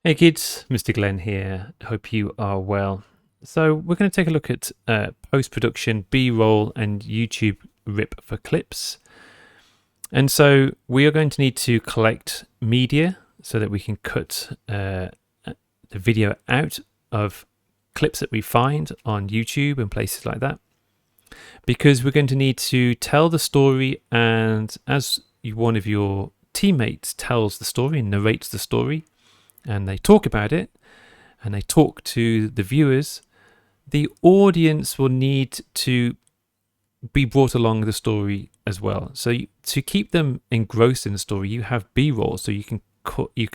Hey kids, Mr. Glenn here. Hope you are well. So we're going to take a look at post-production, B-roll and YouTube rip for clips. And so we are going to need to collect media so that we can cut the video out of clips that we find on YouTube and places like that. Because we're going to need to tell the story, and as one of your teammates tells the story and narrates the story, and they talk about it, and they talk to the viewers, the audience will need to be brought along the story as well. So to keep them engrossed in the story, you have B-roll, so you can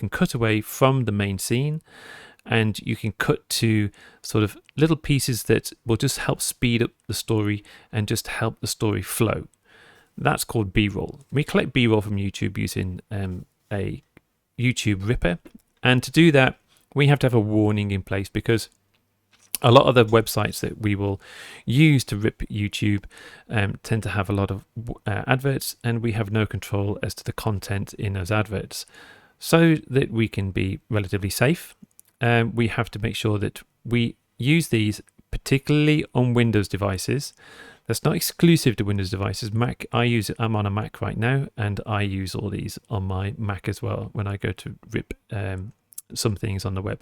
cut away from the main scene, and you can cut to sort of little pieces that will just help speed up the story and just help the story flow. That's called B-roll. We collect B-roll from YouTube using a YouTube Ripper. And to do that, we have to have a warning in place, because a lot of the websites that we will use to rip YouTube tend to have a lot of adverts, and we have no control as to the content in those adverts. So that we can be relatively safe, we have to make sure that we use these particularly on Windows devices. That's not exclusive to Windows devices. Mac, I'm on a Mac right now, and I use all these on my Mac as well when I go to rip some things on the web.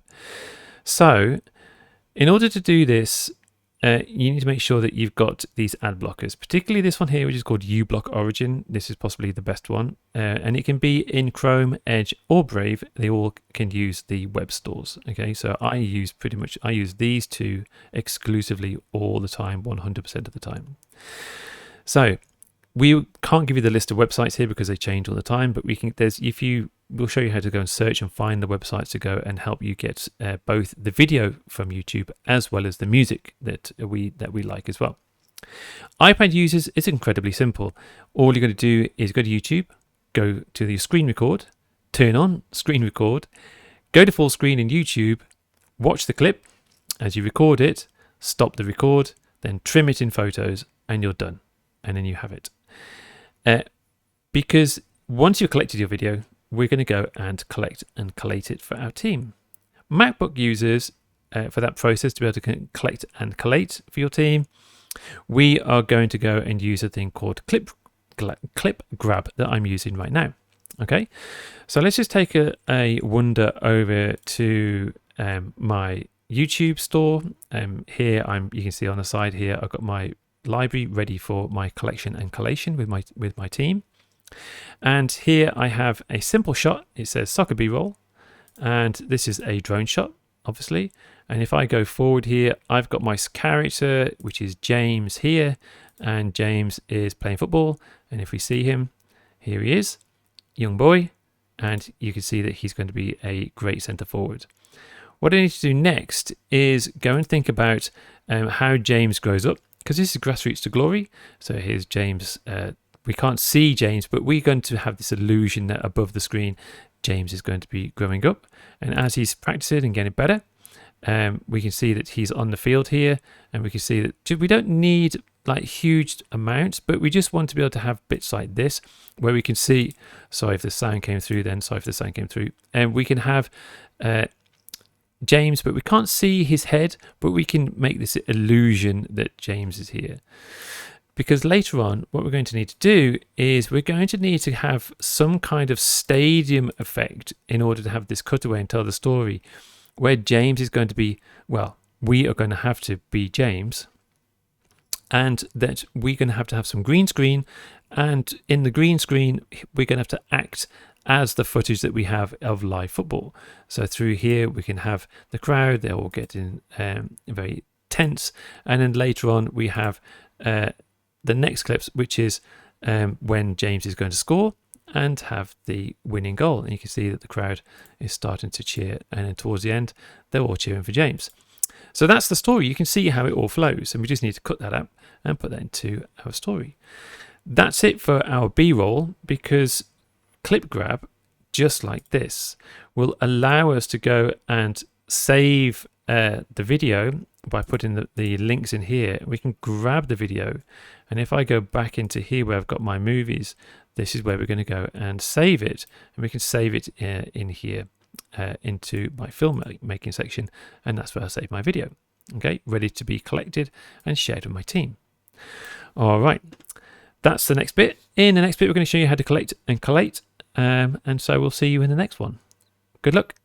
So in order to do this, you need to make sure that you've got these ad blockers, particularly this one here, which is called uBlock Origin. This is possibly the best one, and it can be in Chrome, Edge, or Brave. They all can use the web stores. Okay, so I use these two exclusively all the time, 100% of the time. So we can't give you the list of websites here because they change all the time, but we'll show you how to go and search and find the websites to go and help you get both the video from YouTube as well as the music that we like as well. iPad users, it's incredibly simple. All you're going to do is go to YouTube, go to the screen record, turn on screen record, go to full screen in YouTube, watch the clip as you record it, stop the record, then trim it in photos, and you're done. And then you have it. Because once you've collected your video, we're going to go and collect and collate it for our team. MacBook users, for that process to be able to collect and collate for your team, we are going to go and use a thing called Clip Grab that I'm using right now. Okay, so let's just take a wander over to my YouTube store. Here you can see on the side here, I've got my library ready for my collection and collation with my team. And here I have a simple shot. It says soccer B-roll, and this is a drone shot, obviously. And if I go forward here, I've got my character, which is James here, and James is playing football. And if we see him, here he is, young boy, and you can see that he's going to be a great centre forward. What I need to do next is go and think about how James grows up, because this is grassroots to glory. So here's James. We can't see James, but we're going to have this illusion that above the screen, James is going to be growing up. And as he's practicing and getting better, we can see that he's on the field here, and we can see that we don't need like huge amounts, but we just want to be able to have bits like this where we can see, sorry if the sound came through, and we can have James, but we can't see his head, but we can make this illusion that James is here. Because later on, what we're going to need to do is we're going to need to have some kind of stadium effect in order to have this cutaway and tell the story, where James is going to be, well, we are going to have to be James, and that we're going to have some green screen, and in the green screen, we're going to have to act as the footage that we have of live football. So through here, we can have the crowd, they're all getting very tense, and then later on, we have the next clips, which is when James is going to score and have the winning goal. And you can see that the crowd is starting to cheer, and then towards the end, they're all cheering for James. So that's the story. You can see how it all flows, and we just need to cut that up and put that into our story. That's it for our B-roll, because Clip Grab, just like this, will allow us to go and save the video by putting the links in here. We can grab the video, and if I go back into here where I've got my movies, this is where we're going to go and save it, and we can save it in here. into my filmmaking section, and that's where I save my video. Okay, ready to be collected and shared with my team. All right, that's the next bit. In the next bit, we're going to show you how to collect and collate, and so we'll see you in the next one. Good luck.